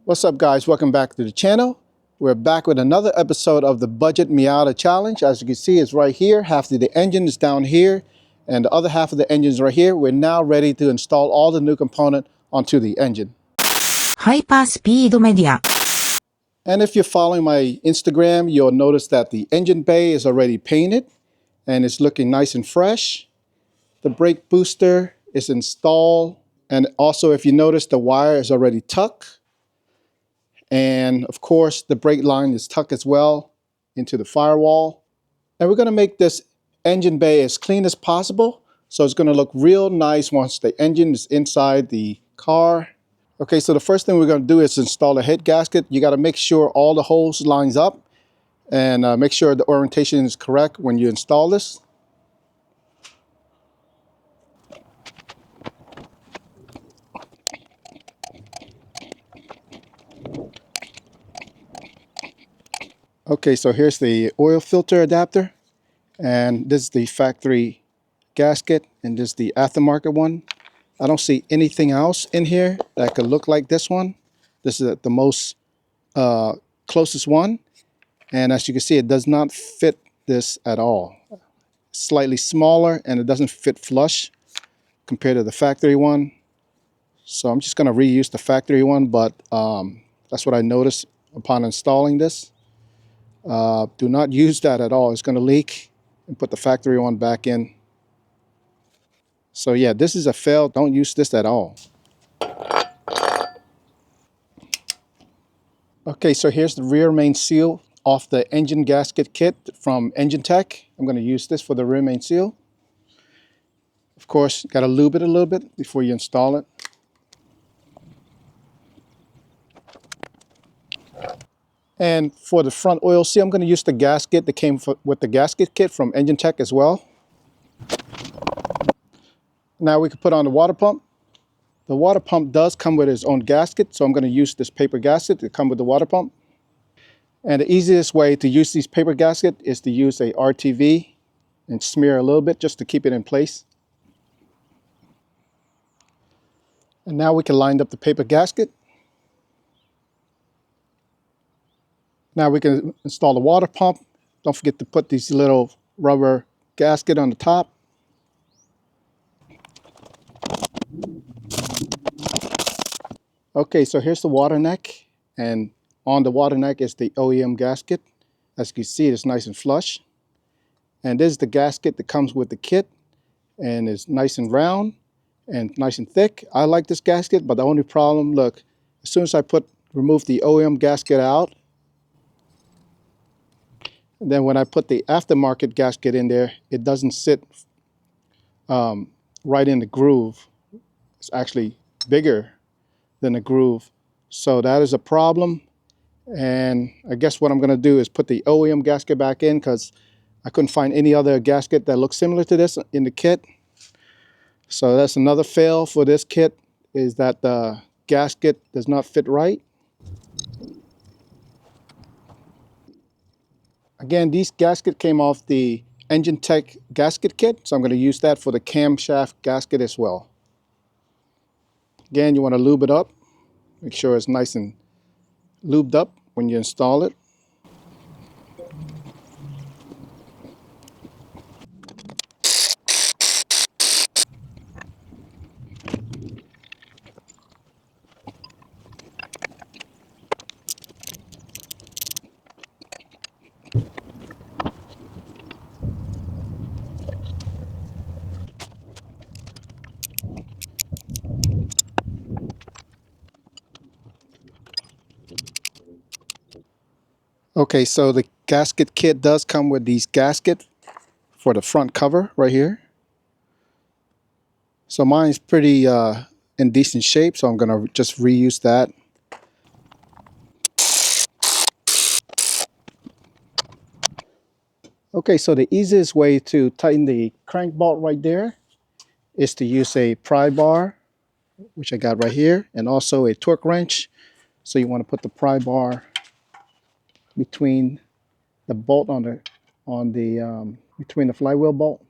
What's up, guys? Welcome back to the channel. We're back with another episode of the Budget Miata Challenge. As you can see, it's right here. Half of the engine is down here and the other half of the engine is right here. We're now ready to install all the new component onto the engine. Hyper Speed Media. And if you're following my Instagram, you'll notice that the engine bay is already painted and it's looking nice and fresh. The brake booster is installed, and also if you notice, the wire is already tucked. And of course, the brake line is tucked as well into the firewall. And we're going to make this engine bay as clean as possible, so it's going to look real nice once the engine is inside the car. Okay, so the first thing we're going to do is install a head gasket. You got to make sure all the holes lines up and make sure the orientation is correct when you install this. Okay, so here's the oil filter adapter, and this is the factory gasket, and this is the aftermarket one. I don't see anything else in here that could look like this one. This is the most closest one, and as you can see, it does not fit this at all. It's slightly smaller and it doesn't fit flush compared to the factory one. So I'm just going to reuse the factory one, but that's what I noticed upon installing this. Do not use that at all. It's going to leak, and put the factory one back in. So yeah, this is a fail. Don't use this at all. Okay, so here's the rear main seal off the engine gasket kit from Engine Tech. I'm going to use this for the rear main seal. Of course, you got to lube it a little bit before you install it. And for the front oil seal, I'm going to use the gasket that came with the gasket kit from Engine Tech as well. Now we can put on the water pump. The water pump does come with its own gasket, so I'm going to use this paper gasket to come with the water pump. And the easiest way to use these paper gasket is to use a RTV and smear a little bit just to keep it in place. And now we can line up the paper gasket. Now we can install the water pump. Don't forget to put these little rubber gasket on the top. Okay, so here's the water neck, and on the water neck is the OEM gasket. As you can see, it's nice and flush. And this is the gasket that comes with the kit, and it's nice and round and nice and thick. I like this gasket, but the only problem, look, as soon as I remove the OEM gasket out, and then when I put the aftermarket gasket in there, it doesn't sit right in the groove. It's actually bigger than the groove. So that is a problem. And I guess what I'm going to do is put the OEM gasket back in, because I couldn't find any other gasket that looks similar to this in the kit. So that's another fail for this kit, is that the gasket does not fit right. Again, these gasket came off the Engine Tech gasket kit, so I'm going to use that for the camshaft gasket as well. Again, you want to lube it up. Make sure it's nice and lubed up when you install it. Okay, so the gasket kit does come with these gaskets for the front cover right here. So mine's pretty in decent shape, so I'm going to just reuse that. Okay, so the easiest way to tighten the crank bolt right there is to use a pry bar, which I got right here, and also a torque wrench. So you want to put the pry bar between the bolt between the flywheel bolt.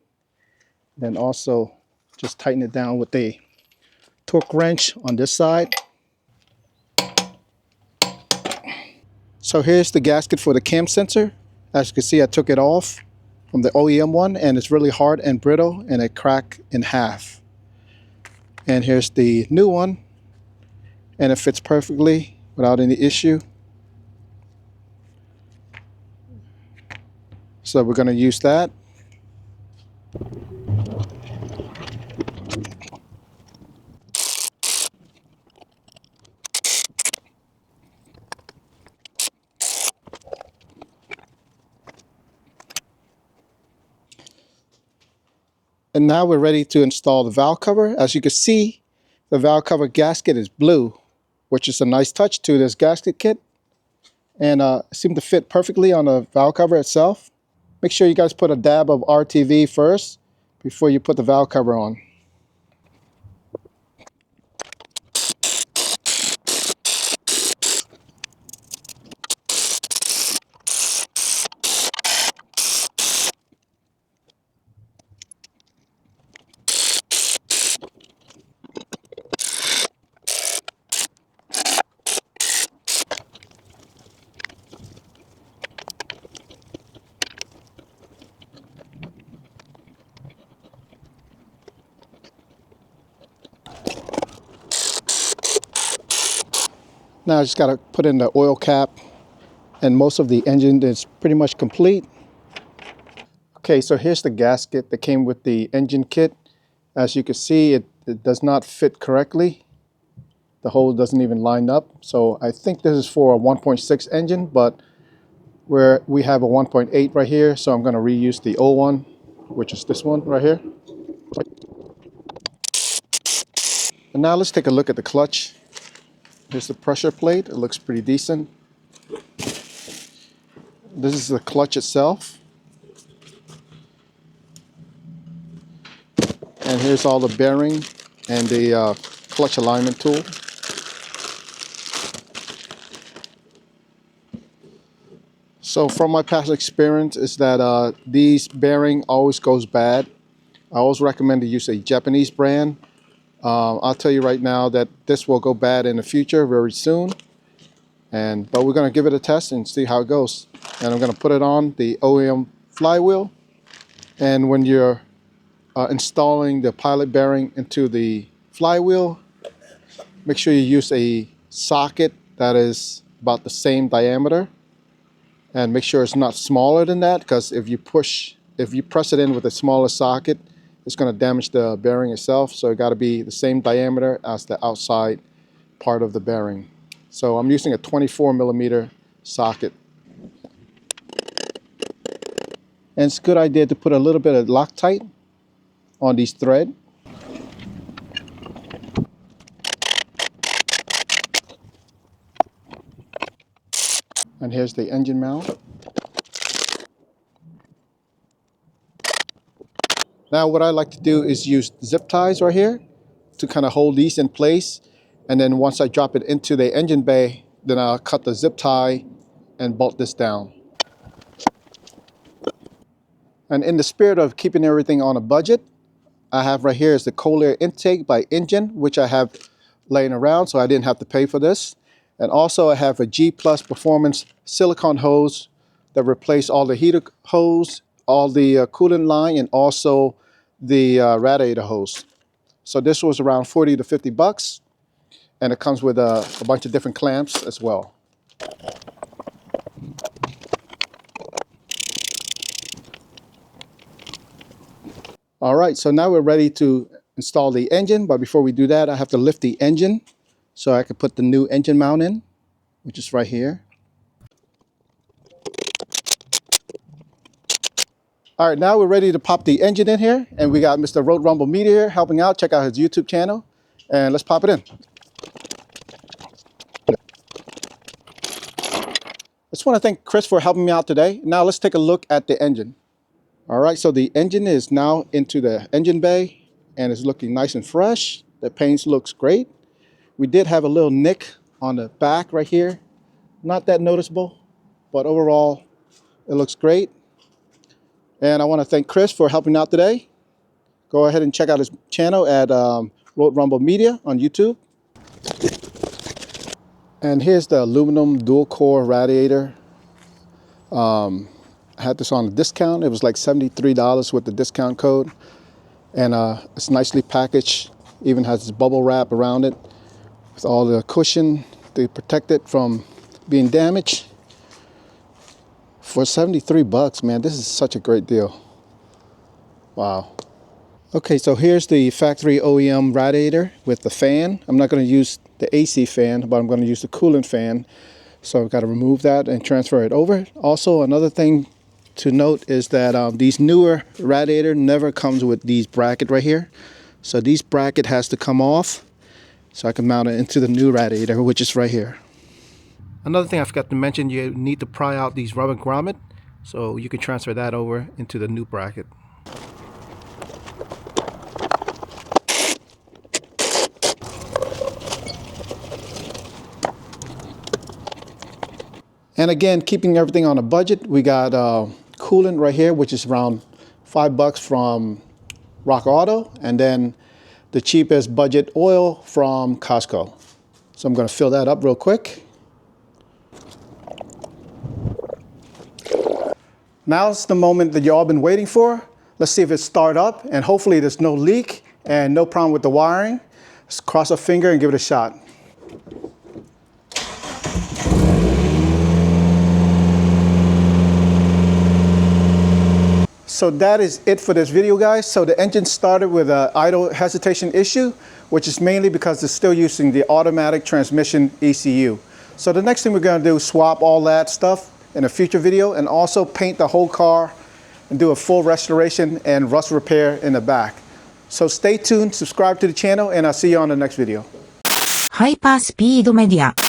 Then also just tighten it down with a torque wrench on this side. So here's the gasket for the cam sensor. As you can see, I took it off from the OEM one, and it's really hard and brittle, and it cracked in half. And here's the new one, and it fits perfectly without any issue. So we're going to use that. And now we're ready to install the valve cover. As you can see, the valve cover gasket is blue, which is a nice touch to this gasket kit, and seemed to fit perfectly on the valve cover itself. Make sure you guys put a dab of RTV first before you put the valve cover on. Now I just got to put in the oil cap, and most of the engine is pretty much complete. Okay, so here's the gasket that came with the engine kit. As you can see, it does not fit correctly. The hole doesn't even line up. So I think this is for a 1.6 engine, but we have a 1.8 right here. So I'm going to reuse the old one, which is this one right here. And now let's take a look at the clutch. Here's the pressure plate. It looks pretty decent. This is the clutch itself. And here's all the bearing and the clutch alignment tool. So from my past experience is that these bearing always goes bad. I always recommend to use a Japanese brand. I'll tell you right now that this will go bad in the future very soon. But we're going to give it a test and see how it goes. And I'm going to put it on the OEM flywheel. And when you're installing the pilot bearing into the flywheel, make sure you use a socket that is about the same diameter. And make sure it's not smaller than that, because if you press it in with a smaller socket, it's going to damage the bearing itself. So it got to be the same diameter as the outside part of the bearing. So I'm using a 24 millimeter socket. And it's a good idea to put a little bit of Loctite on these threads. And here's the engine mount. Now what I like to do is use zip ties right here to kind of hold these in place. And then once I drop it into the engine bay, then I'll cut the zip tie and bolt this down. And in the spirit of keeping everything on a budget, I have right here is the cold air intake by Engine, which I have laying around, so I didn't have to pay for this. And also I have a G Plus Performance silicone hose that replace all the heater hose, all the coolant line, and also the radiator hose. So this was around 40 to 50 bucks, and it comes with a bunch of different clamps as well. All right, so now we're ready to install the engine, but before we do that, I have to lift the engine so I can put the new engine mount in, which is right here. All right, now we're ready to pop the engine in here, and we got Mr. Road Rumble Media here helping out. Check out his YouTube channel, and let's pop it in. I just want to thank Chris for helping me out today. Now let's take a look at the engine. All right, so the engine is now into the engine bay, and it's looking nice and fresh. The paint looks great. We did have a little nick on the back right here. Not that noticeable, but overall, it looks great. And I want to thank Chris for helping out today. Go ahead and check out his channel at Road Rumble Media on YouTube. And here's the aluminum dual core radiator. I had this on a discount. It was like $73 with the discount code. And it's nicely packaged. Even has this bubble wrap around it with all the cushion to protect it from being damaged. For 73 bucks, man, this is such a great deal. Wow. Okay, so here's the factory OEM radiator with the fan. I'm not going to use the AC fan, but I'm going to use the coolant fan. So I've got to remove that and transfer it over. Also, another thing to note is that these newer radiator never comes with these bracket right here. So these bracket has to come off so I can mount it into the new radiator, which is right here. Another thing I forgot to mention, you need to pry out these rubber grommet so you can transfer that over into the new bracket. And again, keeping everything on a budget, we got coolant right here, which is around $5 from Rock Auto, and then the cheapest budget oil from Costco. So I'm going to fill that up real quick. Now's the moment that you all been waiting for. Let's see if it starts up, and hopefully there's no leak and no problem with the wiring. Let's cross our finger and give it a shot. So that is it for this video, guys. So the engine started with an idle hesitation issue, which is mainly because it's still using the automatic transmission ECU. So the next thing we're going to do is swap all that stuff in a future video, and also paint the whole car and do a full restoration and rust repair in the back. So stay tuned, subscribe to the channel, and I'll see you on the next video. ハイパースピードメディア